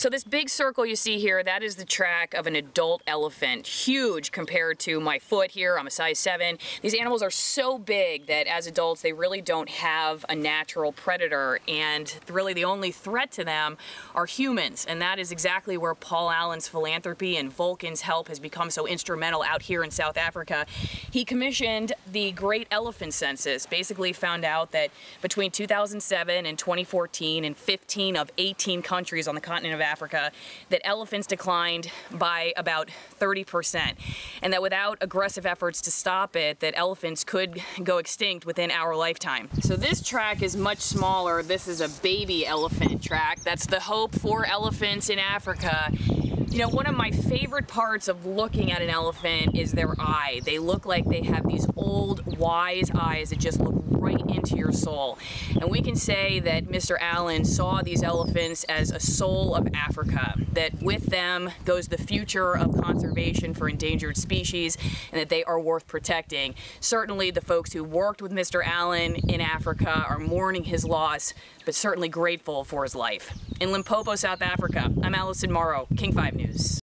So this big circle you see here, that is the track of an adult elephant. Huge compared to my foot here. I'm a size 7. These animals are so big that as adults they really don't have a natural predator, and really the only threat to them are humans. And that is exactly where Paul Allen's philanthropy and Vulcan's help has become so instrumental out here in South Africa. He commissioned the Great Elephant Census, basically found out that between 2007 and 2014 in 15 of 18 countries on the continent of Africa, that elephants declined by about 30%, and that without aggressive efforts to stop it, that elephants could go extinct within our lifetime. So this track is much smaller. This is a baby elephant track. That's the hope for elephants in Africa. You know, one of my favorite parts of looking at an elephant is their eye. They look like they have these old, wise eyes that just look right into your soul. And we can say that Mr. Allen saw these elephants as a soul of Africa, that with them goes the future of conservation for endangered species, and that they are worth protecting. Certainly the folks who worked with Mr. Allen in Africa are mourning his loss, but certainly grateful for his life. In Limpopo, South Africa, I'm Alison Morrow, King 5 News.